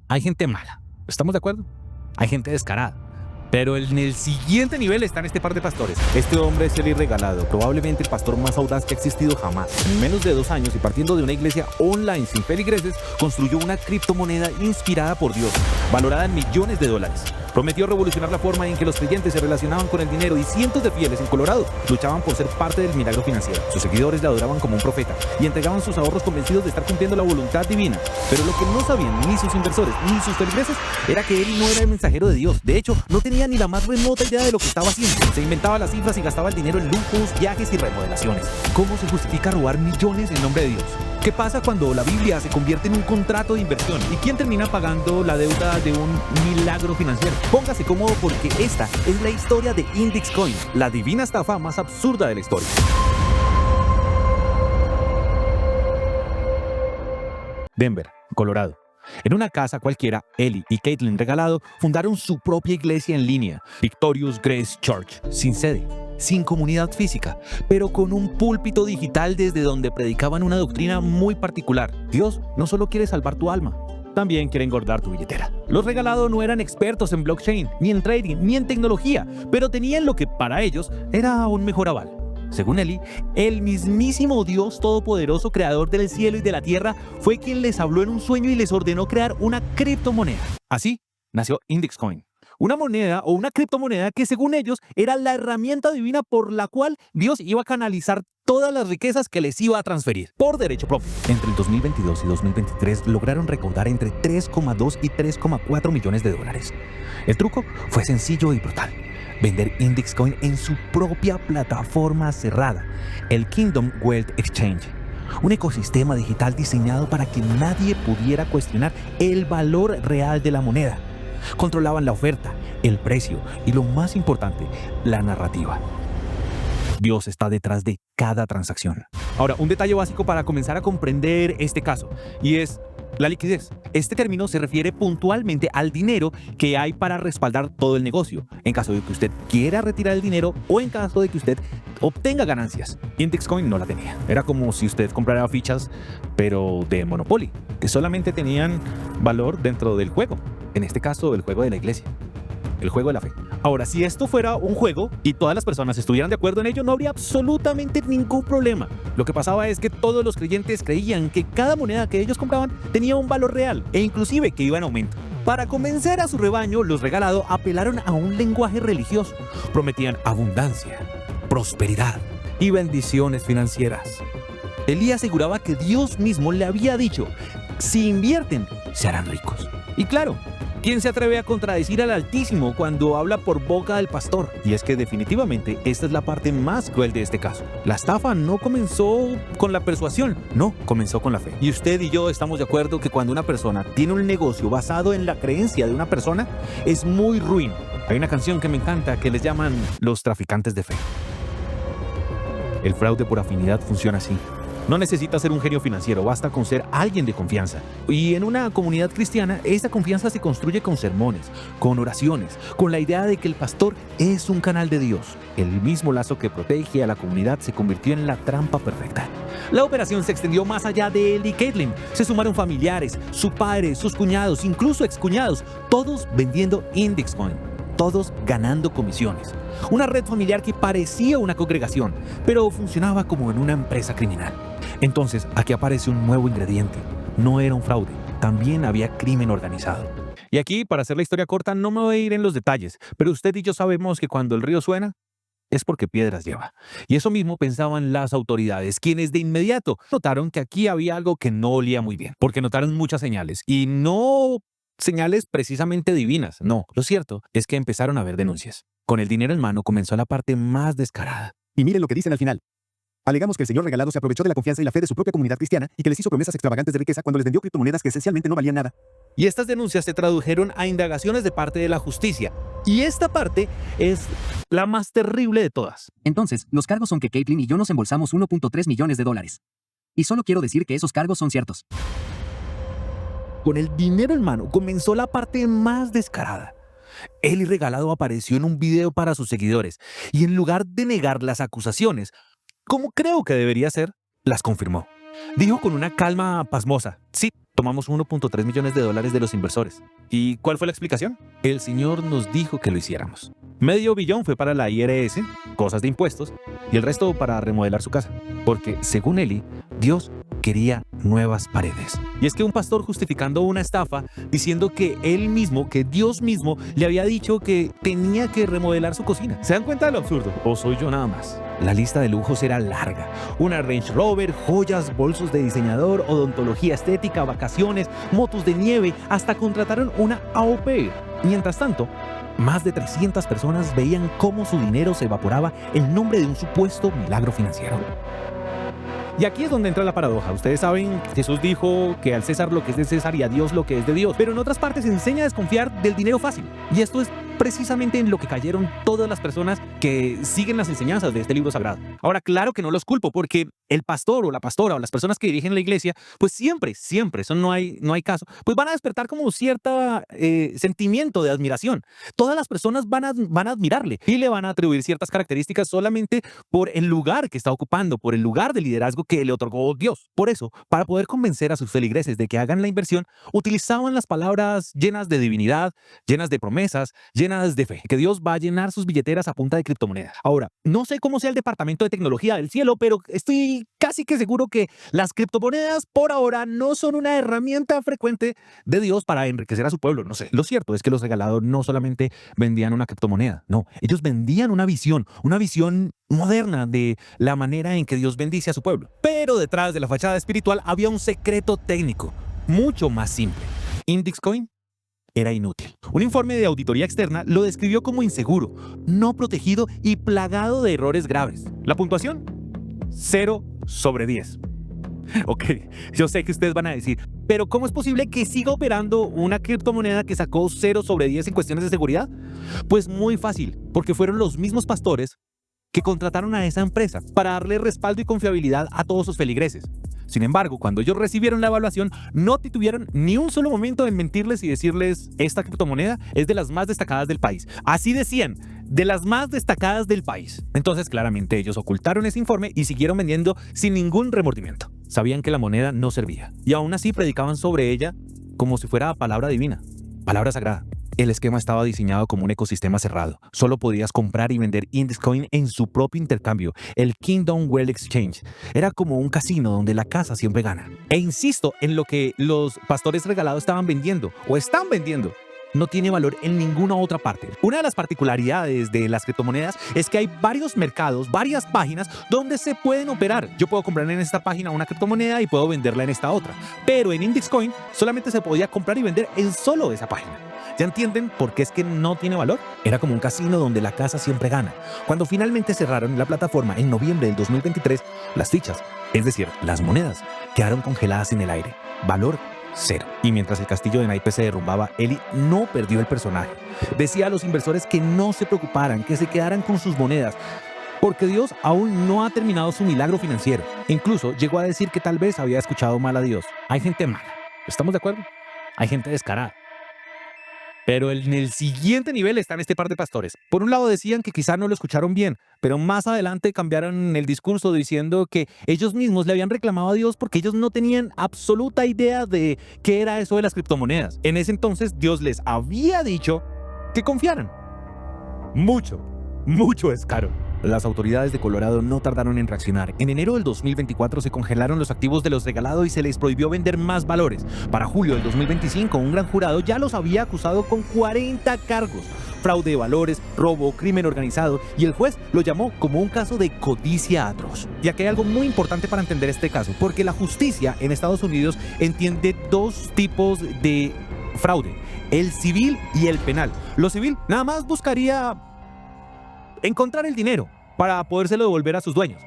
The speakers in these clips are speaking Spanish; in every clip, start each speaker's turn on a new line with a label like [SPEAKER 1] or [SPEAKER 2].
[SPEAKER 1] hay gente mala, ¿estamos de acuerdo? Hay gente descarada. Pero en el siguiente nivel están este par de pastores.
[SPEAKER 2] Este hombre es Eli Regalado, probablemente el pastor más audaz que ha existido jamás. En menos de 2 años y partiendo de una iglesia online sin feligreses, construyó una criptomoneda inspirada por Dios, valorada en millones de dólares. Prometió revolucionar la forma en que los creyentes se relacionaban con el dinero y cientos de fieles en Colorado luchaban por ser parte del milagro financiero. Sus seguidores le adoraban como un profeta y entregaban sus ahorros convencidos de estar cumpliendo la voluntad divina. Pero lo que no sabían ni sus inversores ni sus feligreses era que él no era el mensajero de Dios. De hecho, no tenía ni la más remota idea de lo que estaba haciendo. Se inventaba las cifras y gastaba el dinero en lujos, viajes y remodelaciones. ¿Cómo se justifica robar millones en nombre de Dios? ¿Qué pasa cuando la Biblia se convierte en un contrato de inversión? ¿Y quién termina pagando la deuda de un milagro financiero? Póngase cómodo porque esta es la historia de Index Coin, la divina estafa más absurda de la historia. Denver, Colorado. En una casa cualquiera, Eli y Caitlin Regalado fundaron su propia iglesia en línea, Victorious Grace Church, sin sede, sin comunidad física, pero con un púlpito digital desde donde predicaban una doctrina muy particular. Dios no solo quiere salvar tu alma, también quiere engordar tu billetera. Los Regalado no eran expertos en blockchain, ni en trading, ni en tecnología, pero tenían lo que para ellos era un mejor aval. Según Eli, el mismísimo Dios Todopoderoso, creador del cielo y de la tierra, fue quien les habló en un sueño y les ordenó crear una criptomoneda. Así nació Index Coin, una moneda o una criptomoneda que según ellos era la herramienta divina por la cual Dios iba a canalizar todas las riquezas que les iba a transferir por derecho propio. Entre el 2022 y 2023 lograron recaudar entre 3,2 y 3,4 millones de dólares. El truco fue sencillo y brutal: vender Index Coin en su propia plataforma cerrada, el Kingdom Wealth Exchange, un ecosistema digital diseñado para que nadie pudiera cuestionar el valor real de la moneda. Controlaban la oferta, el precio y, lo más importante, la narrativa. Dios está detrás de cada transacción. Ahora, un detalle básico para comenzar a comprender este caso, y es la liquidez. Este término se refiere puntualmente al dinero que hay para respaldar todo el negocio, en caso de que usted quiera retirar el dinero o en caso de que usted obtenga ganancias. Index Coin no la tenía. Era como si usted comprara fichas, pero de Monopoly, que solamente tenían valor dentro del juego. En este caso, el juego de la iglesia. El juego de la fe. Ahora, si esto fuera un juego y todas las personas estuvieran de acuerdo en ello, no habría absolutamente ningún problema. Lo que pasaba es que todos los creyentes creían que cada moneda que ellos compraban tenía un valor real e inclusive que iba en aumento. Para convencer a su rebaño, los Regalado apelaron a un lenguaje religioso. Prometían abundancia, prosperidad y bendiciones financieras. Elí aseguraba que Dios mismo le había dicho: si invierten, se harán ricos. Y claro, ¿quién se atreve a contradecir al Altísimo cuando habla por boca del pastor? Y es que definitivamente esta es la parte más cruel de este caso. La estafa no comenzó con la persuasión, no, comenzó con la fe. Y usted y yo estamos de acuerdo que cuando una persona tiene un negocio basado en la creencia de una persona, es muy ruin. Hay una canción que me encanta que les llaman los traficantes de fe. El fraude por afinidad funciona así. No necesita ser un genio financiero, basta con ser alguien de confianza. Y en una comunidad cristiana, esa confianza se construye con sermones, con oraciones, con la idea de que el pastor es un canal de Dios. El mismo lazo que protege a la comunidad se convirtió en la trampa perfecta. La operación se extendió más allá de él y Caitlin. Se sumaron familiares, su padre, sus cuñados, incluso excuñados, todos vendiendo Index Coin, todos ganando comisiones. Una red familiar que parecía una congregación, pero funcionaba como en una empresa criminal. Entonces, aquí aparece un nuevo ingrediente. No era un fraude, también había crimen organizado. Y aquí, para hacer la historia corta, no me voy a ir en los detalles, pero usted y yo sabemos que cuando el río suena, es porque piedras lleva. Y eso mismo pensaban las autoridades, quienes de inmediato notaron que aquí había algo que no olía muy bien, porque notaron muchas señales, y no señales precisamente divinas, no. Lo cierto es que empezaron a haber denuncias. Con el dinero en mano comenzó la parte más descarada.
[SPEAKER 3] Y miren lo que dicen al final. Alegamos que el señor Regalado se aprovechó de la confianza y la fe de su propia comunidad cristiana y que les hizo promesas extravagantes de riqueza cuando les vendió criptomonedas que esencialmente no valían nada.
[SPEAKER 1] Y estas denuncias se tradujeron a indagaciones de parte de la justicia. Y esta parte es la más terrible de todas.
[SPEAKER 4] Entonces, los cargos son que Caitlin y yo nos embolsamos 1.3 millones de dólares. Y solo quiero decir que esos cargos son ciertos.
[SPEAKER 1] Con el dinero en mano comenzó la parte más descarada. Eli Regalado apareció en un video para sus seguidores y en lugar de negar las acusaciones, como creo que debería ser, las confirmó. Dijo con una calma pasmosa: sí, tomamos
[SPEAKER 2] tomamos 1.3 millones de dólares de los inversores. ¿Y cuál fue la explicación? El Señor nos dijo que lo hiciéramos. $500 millón fue para la IRS, cosas de impuestos, y el resto para remodelar su casa. Porque, según Eli, Dios quería nuevas paredes. Y es que un pastor justificando una estafa, diciendo que él mismo, que Dios mismo, le había dicho que tenía que remodelar su cocina. ¿Se dan cuenta de lo absurdo? ¿O soy yo nada más? La lista de lujos era larga. Una Range Rover, joyas, bolsos de diseñador, odontología estética, vacaciones, motos de nieve, hasta contrataron una au pair. Mientras tanto, más de 300 personas veían cómo su dinero se evaporaba en nombre de un supuesto milagro financiero. Y aquí es donde entra la paradoja. Ustedes saben, Jesús dijo que al César lo que es de César y a Dios lo que es de Dios. Pero en otras partes enseña a desconfiar del dinero fácil. Y esto es precisamente en lo que cayeron todas las personas que siguen las enseñanzas de este libro sagrado. Ahora, claro que no los culpo, porque el pastor o la pastora o las personas que dirigen la iglesia, pues siempre, eso no hay caso, pues van a despertar como cierto sentimiento de admiración. Todas las personas van a admirarle y le van a atribuir ciertas características solamente por el lugar que está ocupando, por el lugar de liderazgo que le otorgó Dios. Por eso, para poder convencer a sus feligreses de que hagan la inversión, utilizaban las palabras llenas de divinidad, llenas de promesas, llenas de fe, que Dios va a llenar sus billeteras a punta de criptomonedas. Ahora, no sé cómo sea el departamento de tecnología del cielo, pero estoy casi que seguro que las criptomonedas por ahora no son una herramienta frecuente de Dios para enriquecer a su pueblo. No sé. Lo cierto es que los regalados no solamente vendían una criptomoneda, no, ellos vendían una visión moderna de la manera en que Dios bendice a su pueblo. Pero detrás de la fachada espiritual había un secreto técnico, mucho más simple. Indexcoin era inútil. Un informe de auditoría externa lo describió como inseguro, no protegido y plagado de errores graves. La puntuación: 0/10. Ok, yo sé que ustedes van a decir, pero ¿cómo es posible que siga operando una criptomoneda que sacó 0/10 en cuestiones de seguridad? Pues muy fácil, porque fueron los mismos pastores que contrataron a esa empresa para darle respaldo y confiabilidad a todos sus feligreses. Sin embargo, cuando ellos recibieron la evaluación, no tuvieron ni un solo momento en mentirles y decirles: esta criptomoneda es de las más destacadas del país. Así decían, de las más destacadas del país. Entonces, claramente, ellos ocultaron ese informe y siguieron vendiendo sin ningún remordimiento. Sabían que la moneda no servía, y aún así predicaban sobre ella como si fuera palabra divina, palabra sagrada. El esquema estaba diseñado como un ecosistema cerrado. Solo podías comprar y vender Indexcoin en su propio intercambio, el Kingdom Well Exchange. Era como un casino donde la casa siempre gana. E insisto en lo que los pastores regalados estaban vendiendo o están vendiendo. No tiene valor en ninguna otra parte. Una de las particularidades de las criptomonedas es que hay varios mercados, varias páginas donde se pueden operar. Yo puedo comprar en esta página una criptomoneda y puedo venderla en esta otra. Pero en Indexcoin solamente se podía comprar y vender en solo esa página. ¿Ya entienden por qué es que no tiene valor? Era como un casino donde la casa siempre gana. Cuando finalmente cerraron la plataforma en noviembre del 2023, las fichas, es decir, las monedas, quedaron congeladas en el aire. Valor 0. Y mientras el castillo de naipes se derrumbaba, Eli no perdió el personaje. Decía a los inversores que no se preocuparan, que se quedaran con sus monedas, porque Dios aún no ha terminado su milagro financiero. Incluso llegó a decir que tal vez había escuchado mal a Dios. Hay gente mala, ¿estamos de acuerdo? Hay gente descarada. Pero en el siguiente nivel están este par de pastores. Por un lado decían que quizá no lo escucharon bien, pero más adelante cambiaron el discurso diciendo que ellos mismos le habían reclamado a Dios porque ellos no tenían absoluta idea de qué era eso de las criptomonedas. En ese entonces Dios les había dicho que confiaran. Mucho es caro. Las autoridades de Colorado no tardaron en reaccionar. En enero del 2024 se congelaron los activos de los regalados y se les prohibió vender más valores. Para julio del 2025, un gran jurado ya los había acusado con 40 cargos: fraude de valores, robo, crimen organizado, y el juez lo llamó como un caso de codicia atroz. Y aquí hay algo muy importante para entender este caso, porque la justicia en Estados Unidos entiende dos tipos de fraude: el civil y el penal. Lo civil nada más buscaría encontrar el dinero para podérselo devolver a sus dueños.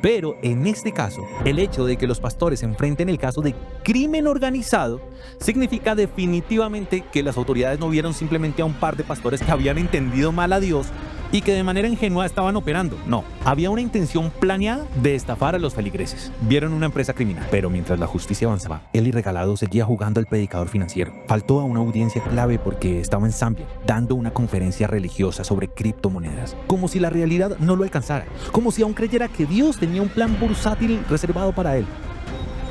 [SPEAKER 2] Pero en este caso, el hecho de que los pastores enfrenten el caso de crimen organizado significa definitivamente que las autoridades no vieron simplemente a un par de pastores que habían entendido mal a Dios y que de manera ingenua estaban operando. No, había una intención planeada de estafar a los feligreses. Vieron una empresa criminal. Pero mientras la justicia avanzaba, Eli Regalado seguía jugando al predicador financiero. Faltó a una audiencia clave porque estaba en Zambia dando una conferencia religiosa sobre criptomonedas, como si la realidad no lo alcanzara, como si aún creyera que Dios tenía un plan bursátil reservado para él.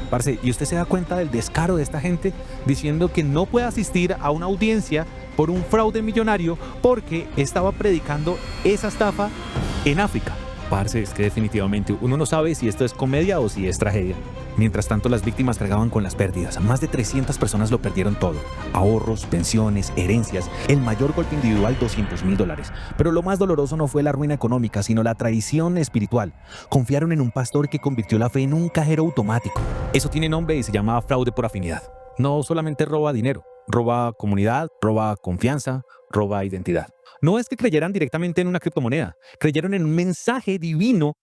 [SPEAKER 2] Parce, ¿y usted se da cuenta del descaro de esta gente diciendo que no puede asistir a una audiencia por un fraude millonario porque estaba predicando esa estafa en África? Parce, es que definitivamente uno no sabe si esto es comedia o si es tragedia. Mientras tanto, las víctimas cargaban con las pérdidas. Más de 300 personas lo perdieron todo. Ahorros, pensiones, herencias, el mayor golpe individual, $200,000. Pero lo más doloroso no fue la ruina económica, sino la traición espiritual. Confiaron en un pastor que convirtió la fe en un cajero automático. Eso tiene nombre y se llama fraude por afinidad. No solamente roba dinero, roba comunidad, roba confianza, roba identidad. No es que creyeran directamente en una criptomoneda, creyeron en un mensaje divino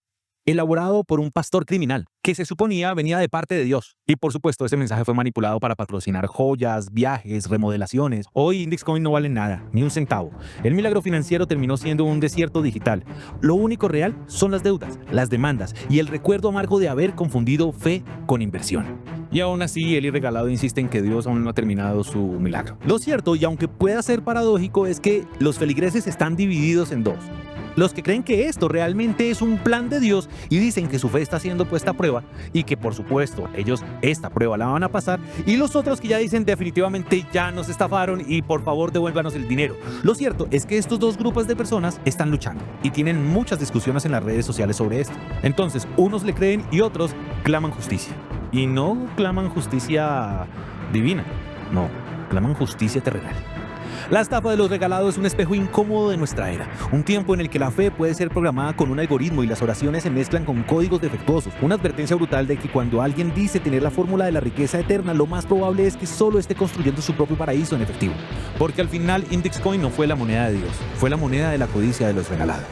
[SPEAKER 2] elaborado por un pastor criminal que se suponía venía de parte de Dios. Y por supuesto, ese mensaje fue manipulado para patrocinar joyas, viajes, remodelaciones. Hoy Indexcoin no vale nada, ni un centavo. El milagro financiero terminó siendo un desierto digital. Lo único real son las deudas, las demandas y el recuerdo amargo de haber confundido fe con inversión. Y aún así, Eli Regalado insiste en que Dios aún no ha terminado su milagro. Lo cierto, y aunque pueda ser paradójico, es que los feligreses están divididos en dos. Los que creen que esto realmente es un plan de Dios y dicen que su fe está siendo puesta a prueba y que por supuesto ellos esta prueba la van a pasar, y los otros que ya dicen definitivamente ya nos estafaron y por favor devuélvanos el dinero. Lo cierto es que estos dos grupos de personas están luchando y tienen muchas discusiones en las redes sociales sobre esto. Entonces unos le creen y otros claman justicia. Y no claman justicia divina, no, claman justicia terrenal. La estafa de los regalados es un espejo incómodo de nuestra era, un tiempo en el que la fe puede ser programada con un algoritmo y las oraciones se mezclan con códigos defectuosos. Una advertencia brutal de que cuando alguien dice tener la fórmula de la riqueza eterna, lo más probable es que solo esté construyendo su propio paraíso en efectivo. Porque al final Indexcoin no fue la moneda de Dios, fue la moneda de la codicia de los regalados.